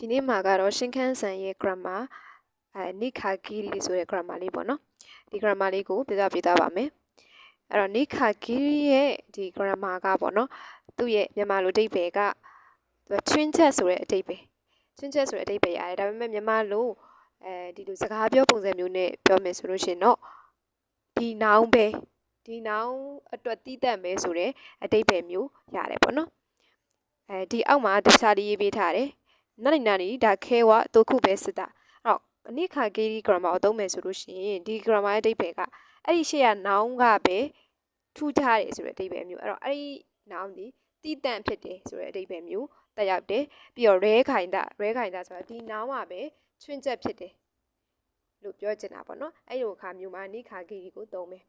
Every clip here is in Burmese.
ဒီနေ့မှာကတော့ရှင်းခန်းဆန်ရဲ့ grammar နိခါဂီရီဆိုတဲ့ grammar လေးပေါ့နော်ဒီ grammar လေးကိုပြပြပါမယ်အဲ့တော့နိခါဂီရီရဲ့ဒီ grammar ကပေါ့နော်သူ့ရဲ့မြန်မာလိုအဓိပ္ပာယ်ကချွင်းချက်ဆိုတဲ့အဓိပ္ပာယ်ချွင်းချက်ဆိုတဲ့အဓိပ္ပာယ်ရတယ်ဒါပေမဲ့မြန်မာလိုဒီလိုစကားပြောပုံစံမျိုးနဲ့ပြောမယ်ဆိုလို့ရှိရင်တော့ဒီ noun ပဲဒီ noun အတွက်တည်တတ်မယ်ဆိုတဲ့အဓိပ္ပာယ်မျိုးရတယ်ပေါ့နော်ဒီအောက်မှာသူစာလေးရေးပေးထားတယ်နာနီဒါခဲဝတုခုပဲစစ်တာအဲ့တော့အနိခါဂီရီ grammar ကိုသုံးမယ်ဆိုလို့ရှိရင်ဒီ grammar ရဲ့အဓိပ္ပာယ်ကအဲ့ဒီရှေ့က noun ကပဲထူးခြားတယ်ဆိုတဲ့အဓိပ္ပာယ်မျိုးအဲ့တော့အဲ့ဒီ noun ဒီတည်တံ့ဖြစ်တယ်ဆိုတဲ့အဓိပ္ပာယ်မျိုးတက်ရောက်တယ်ပြီးတော့ rare ခိုင်တာဆိုတာဒီ noun ကပဲချွင်းချက်ဖြစ်တယ်လို့ပြောချင်တာပေါ့နော်အဲ့လိုအခါမျိုးမှာနိခါဂီရီကိုသုံးမယ်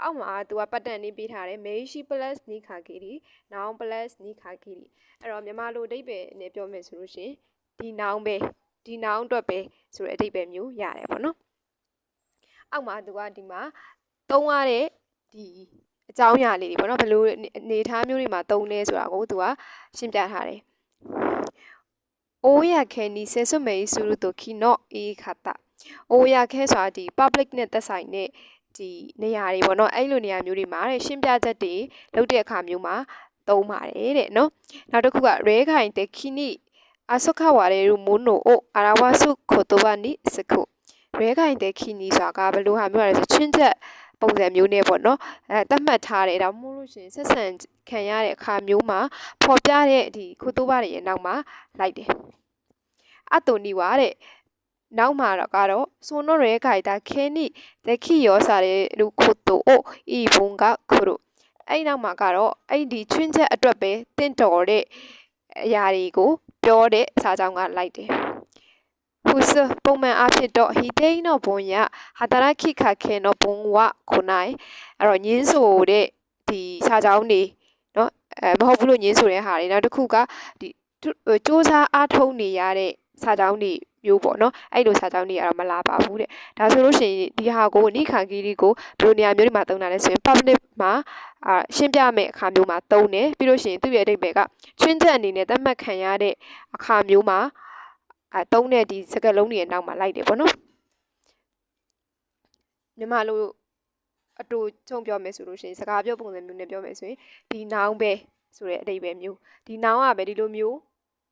အောက်မှာသူကပတ်တန်လေးပေးထားတယ်မေရှိ plus နိခါဂီရီ noun plus နိခါဂီရီအဲ့တော့မြန်မာလိုအဓိပ္ပာယ်နဲ့ပြောမယ်ဆိုလို့ရှိရင်ဒီ noun ပဲဒီ noun အတွက်ပဲဆိုတဲ့အဓိပ္ပာယ်မျိုးရတယ်ပေါ့နော်အောက်မှာသူကဒီမှာသုံးရတဲ့ဒီအကြောင်းအရာလေးတွေပေါ့နော်ဘယ်လိုအနေထားမျိုးတွေမှာသုံးလဲဆိုတာကိုသူကရှင်းပြထားတယ်အိုးရခဲနီဆဲဆွမေဆူရုတိုခီနော့အေခါတာအိုးရခဲဆိုတာဒီ public နဲ့သက်ဆိုင်တဲ့ဒီနေရာတွေပေါ့နော်အဲ့လိုနေရာမျိုးတွေမှာရှင်းပြချက်တွေလုပ်တဲ့အခါမျိုးမှာသုံးပါတယ်တဲ့နော်နောက်တစ်ခုကရဲခိုင်တဲ့ခီနီအဆုခဝါရဲရူမွန်နိုအိုအာရဝါဆုခိုတိုဘာနီစခုရဲခိုင်တဲ့ခီနီဆိုတာကဘယ်လိုဟာမျိုးလဲဆိုချင်းချက်ပုံစံမျိုးနဲ့ပေါ့နော်သတ်မှတ်ထားတယ်ဒါမှမဟုတ်လို့ရှိရင်ဆက်ဆံခံရတဲ့အခါမျိုးမှာဖော်ပြတဲ့ဒီခိုတိုဘာတွေရဲ့နောက်မှာလိုက်တယ်အတူနီဝါတဲ့နောက်မှာကတော့ဆိုနိုရဲခိုင်တာခဲနီတက်ခီရောစာရဲလူခိုတိုအိုဤဘုံကခရုအဲ့နောက်မှာကတော့အဲ့ဒီချွင်းချက်အတွက်ပဲတင့်တော်တဲ့အရာတွေကိုပြောတဲ့စာကြောင်းကလိုက်တယ်ဟူစပုံမှန်အဖြစ်တော့ဟီတေးနော်ဘုံရဟာတရာခိခခဲနော်ဘုံဝခုနိုင်အဲ့တော့ညင်းဆိုတဲ့ဒီစာကြောင်းတွေနော်မဟုတ်ဘူးလို့ညင်းဆိုတဲ့ဟာတွေနောက်တစ်ခုကဒီစူးစမ်းအားထုတ်နေရတဲ့စာကြောင်းတွေမျိုးပေါ့နော်အဲ့လိုစာကြောင်းတွေကတော့မလာပါဘူးတဲ့ဒါဆိုလို့ရှိရင်ဒီဟာကိုနိခါဂီရီကိုဘယ်လိုနေရာမျိုးတွေမှာသုံးတာလဲဆိုရင် public မှာရှင်းပြမယ့်အခါမျိုးမှာသုံးတယ်ပြီးလို့ရှိရင်သူ့ရဲ့အဓိပ္ပာယ်ကချွင်းချက်အနေနဲ့သတ်မှတ်ခံရတဲ့အခါမျိုးမှာသုံးတဲ့ဒီစကားလုံးတွေရဲ့နောက်မှာလိုက်တယ်ပေါ့နော်မြန်မာလိုအတူချုံပြောမယ်ဆိုလို့ရှိရင်စကားပြောပုံစံမျိုးနဲ့ပြောမယ်ဆိုရင်ဒီ noun ပဲဆိုတဲ့အဓိပ္ပာယ်မျိုးဒီ noun ကပဲဒီလိုမျိုး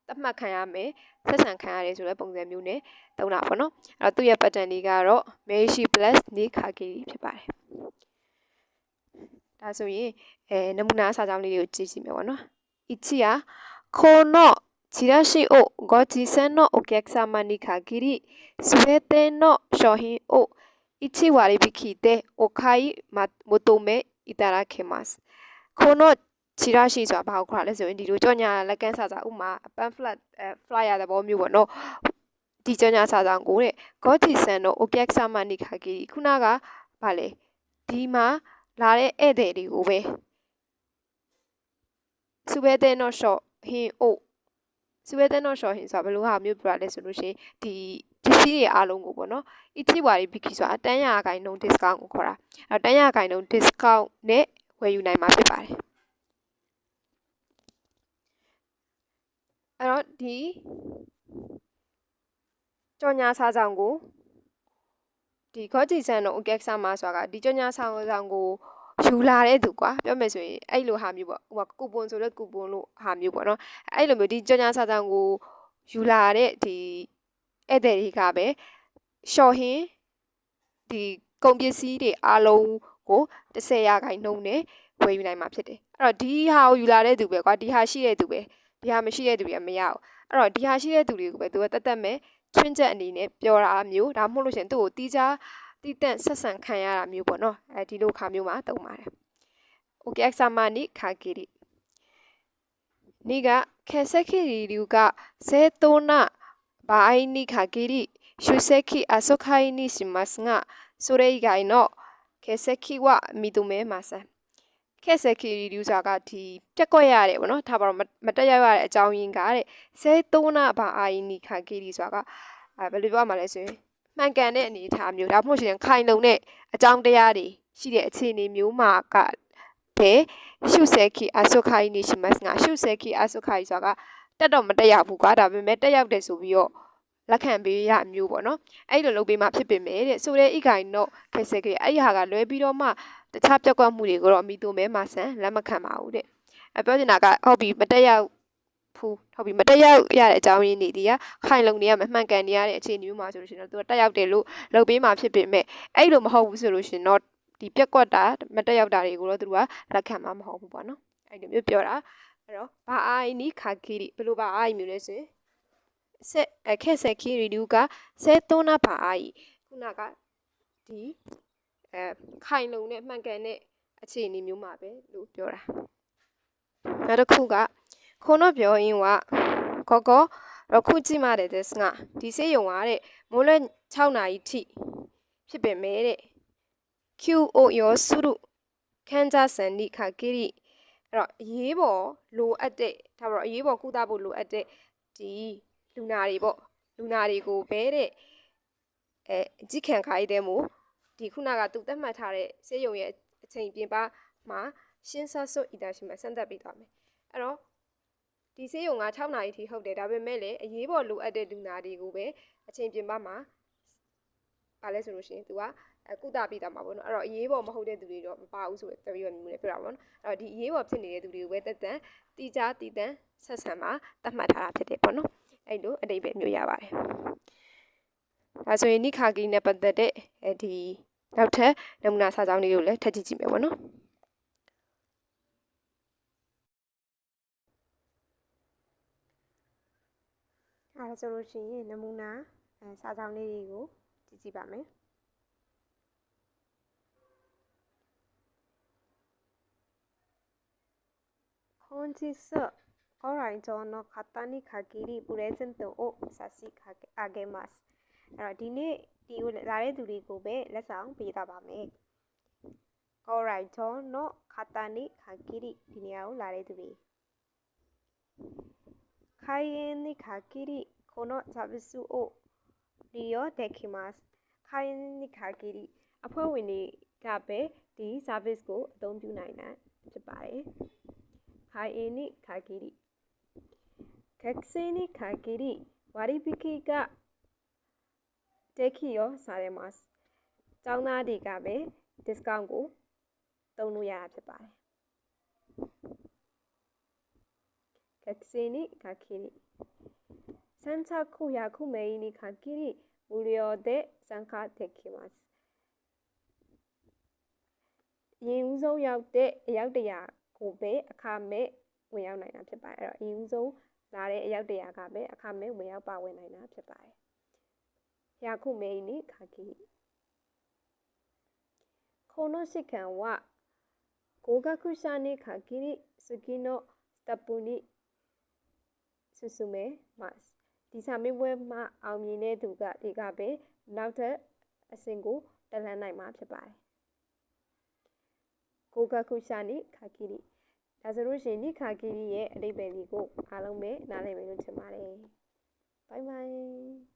သတ်မှတ်ခံရမယ်ဆက်ဆံခံရတယ်ဆိုတဲ့ပုံစံမျိုးနဲ့သုံးတာပေါ့နော်အဲ့တော့သူ့ရဲ့ pattern လေးကတော့ meshi plus နိခါဂီရီဖြစ်ပါတယ်ဒါဆိုရင်နမူနာစာကြောင်းလေးတွေကိုကြည့်ကြည့်မယ်ပေါ့နော်1はこのチラシをご持参のお客様に限りすべての商品を1割引きでお買い求めいただけますこのチラシဆိုတာဘာကိုခေါ်လဲဆိုရင်ဒီလိုကြောညာလက်ကန်းစာစာဥမာ pamphlet flyer သဘောမျိုးပေါ့နော်ဒီကြောညာစာစာကိုတဲ့ဂေါတီဆန်တို့ OKX မနိခါကီခုနကဗာလေဒီမှာလာတဲ့ဧည့်သည်တွေကိုပဲစုပဲတဲ့နော်ရှော့ဟင်းအိုစုပဲတဲ့နော်ရှော့ဟင်းဆိုတာဘယ်လိုဟာမျိုးပြရလဲဆိုလို့ရှိရင်ဒီပစ္စည်းတွေအားလုံးကိုပေါ့နော်အချီဝါရီဘီကီဆိုတာတန်းရခိုင်နှုန်း discount ကိုခေါ်တာအဲတန်းရခိုင်နှုန်း discount နဲ့ဝယ်ယူနိုင်မှာဖြစ်ပါတယ်အဲ့တော့ဒီကြောညာစာဆောင်ကိုဒီခေါ်ကြည်ဆန်တော့ OKX မှာဆိုတာကဒီကြောညာစာဆောင်ကိုယူလာတဲ့သူကွာပြောမယ်ဆိုရင်အဲ့လိုဟာမျိုးပေါ့ဟိုကကူပွန်ဆိုတဲ့ကူပွန်လို့ဟာမျိုးပေါ့နော်အဲ့လိုမျိုးဒီကြောညာစာဆောင်ကိုယူလာတဲ့ဒီဧည့်သည်တွေကပဲရှော့ဟင်းဒီကုန်ပစ္စည်းတွေအားလုံးကို10%ခိုင်နှုန်းနဲ့ဝယ်ယူနိုင်မှာဖြစ်တယ်အဲ့တော့ဒီဟာကိုယူလာတဲ့သူပဲကွာဒီဟာရှိတဲ့သူပဲဒီဟာမရှိတဲ့သူတွေမရဘူးအဲ့တော့ဒီဟာရှိတဲ့သူတွေကိုပဲသူကတတ်မဲ့ချွင်းချက်အနေနဲ့ပြောတာမျိုးဒါမှမဟုတ်လို့ရှင်သူ့ကိုတီးခြားတီးတန့်ဆက်ဆံခံရတာမျိုးပေါ့နော်ဒီလိုခါမျိုးမှာသုံးပါတယ် OKX မနိခါကီရီနိကခဲဆက်ခီရီလူကဇေတိုနာဘာအိနိခါကီရီရှုဆက်ခီအဆုခိုင်နိရှိမတ်ငါဆိုရဲဂိုင်နောခဲဆက်ခီဝမီတူမဲမဆန်ခဲဆက်ခီရီလူစာကဒီပြက်ကွက်ရတယ်ပေါ့နော်ဒါပါတော့မတက်ရောက်ရတဲ့အကြောင်းရင်းကတဲ့ဇေတိုနာဘာအိနိခါကီရီဆိုတာကဘယ်လိုပြောမှလဲဆိုရင်မှန်ကန်တဲ့အနေအထားမျိုးဒါမှမဟုတ်ရင်ခိုင်လုံတဲ့အကြောင်းတရားတွေရှိတဲ့အခြေအနေမျိုးမှာကပဲရှုဆက်ခီအဆုခိုင်နိရှိမတ်ငါရှုဆက်ခီအဆုခိုင်ဆိုတာက တက်တော့မတက်ရောက်ဘူးကွာဒါပေမဲ့တက်ရောက်တယ်ဆိုပြီးတော့လက်ခံပေးရမျိုးပေါ့နော်အဲ့လိုလုပ်ပေးမှဖြစ်ပေမဲ့တဲ့ဆိုတဲ့ဣခိုင်တော့ခေစကေအဲ့ဒီဟာကလွဲပြီးတော့မှတခြားပြက်ကွက်မှုတွေကိုတော့အမိသူမဲမဆန်လက်မခံပါဘူးတဲ့အပြောချင်တာကဟုတ်ပြီမတက်ရောက်ဟုတ်ပြီမတက်ရောက်ရတဲ့အကြောင်းရင်းတွေဒီကခိုင်လုံနေရမှမှန်ကန်နေရတဲ့အခြေအနေမျိုးမှာဆိုလို့ရှိရင်တော့သူကတက်ရောက်တယ်လို့လုပ်ပေးမှဖြစ်ပေမဲ့အဲ့လိုမဟုတ်ဘူးဆိုလို့ရှိရင်တော့ဒီပြက်ကွက်တာမတက်ရောက်တာတွေကိုတော့သူကလက်ခံမှာမဟုတ်ဘူးပေါ့နော်အဲ့လိုမျိုးပြောတာအဲ့တော့ဘာအိုင်နီခါခီရီဘယ်လိုဘာအိုင်မျိုးလဲဆိုရင်ဆက်ခက်ဆက်ခီရီဒူကဆဲသွန်းနာဘာအိုင်ခုနကဒီခိုင်လုံနဲ့မှန်ကန်တဲ့အခြေအနေမျိုးမှာပဲလို့ပြောတာနောက်တစ်ခုကခုနပြောရင်းကကောကောတော့ခုကြည့်မှတဲ့စငါဒီစေးရုံကတဲ့မိုးလွဲ6နာရီထိဖြစ်ပေမဲ့တဲ့ QO ရောစုရုခန်းကြဆန်နိခါကိရိအဲ့တော့အရေးပေါ်လိုအပ်တဲ့ဒါပေါ့အရေးပေါ်ကုသဖို့လိုအပ်တဲ့ဒီလူနာတွေပေါ့လူနာတွေကိုပဲတဲ့အကြည့်ခံခိုင်းတဲ့မို့ဒီခုနကသူသတ်မှတ်ထားတဲ့စေးရုံရဲ့အချိန်ပြင်ပမှာရှင်းဆဆွတ်အီတာရှိမှစမ်းသပ်ပေးသွားမယ်အဲ့တော့ဒီစေးရုံက6နာရီထိဟုတ်တယ်ဒါပေမဲ့လည်းအရေးပေါ်လိုအပ်တဲ့လူနာတွေကိုပဲအချိန်ပြင်ပမှာပါလဲဆိုလို့ရှိရင်သူကကုသပေးတာမှာပေါ့နော်အဲ့တော့အရေးပေါ်မဟုတ်တဲ့သူတွေတော့မပါဘူးဆိုတဲ့တပည့်မျိုးနဲ့ပြောတာပေါ့နော်အဲ့တော့ဒီအရေးပေါ်ဖြစ်နေတဲ့သူတွေကိုပဲတက်တန်တီချာတီတန်ဆက်ဆံမှာသတ်မှတ်ထားတာဖြစ်တယ်ပေါ့နော်အဲ့လိုအတိတ်ပဲမျိုးရပါတယ်ဒါဆိုရင်နိခါကီနဲ့ပတ်သက်တဲ့ဒီနောက်ထပ်နမူနာစာကြောင်းလေးကိုလည်းထပ်ကြည့်ကြည့်မယ်ပေါ့နော်အဲ့ဒါဆိုလို့ရှိရင်နမူနာစာကြောင်းလေးတွေကိုကြည့်ကြည့်ပါမယ်本日ご来場の方に限りプレゼントを差し上げます。အဲ့တော့ဒီနေ့ဒီကိုလာတဲ့သူတွေကိုပဲလက်ဆောင်ပေးတာပါမယ်။ ご来場の方に限りဒီနေရာကိုလာတဲ့သူတွေ開園に限りこのサービスを利用できます。開園に限りအဖွဲ့ဝင်တွေကပဲဒီ service ကိုအသုံးပြုနိုင်တာဖြစ်ပါတယ်။開園に限り学生に限り割引が適用されます。ကျောင်းသားတွေကပဲ discount ကိုသုံးလို့ရတာဖြစ်ပါတယ်။学生に限り参加100名に限り無料で参加できます。ရင်းဦးဆုံးရောက်တဲ့အယောက်100ကိုပဲအခမဲ့ဝင်ရောက်နိုင်တာဖြစ်ပါတယ်အဲ့တော့အရင်ဆုံးလာတဲ့အယောက်100ကပဲအခမဲ့ဝင်ရောက်ပါဝင်နိုင်တာဖြစ်ပါတယ်100名に限りこの時間は合格者に限り次のステップに進めますဒီစာမေးပွဲမှာအောင်မြင်တဲ့သူတွေကပဲနောက်ထပ်အဆင့်ကိုတက်လှမ်းနိုင်မှာဖြစ်ပါတယ်合格者に限りဒါဆိုလို့ရှိရင်နိခါကီရီရဲ့အဓိပ္ပာယ်လေးကိုအားလုံးပဲနားလည်မယ်လို့ထင်ပါတယ်။ Bye bye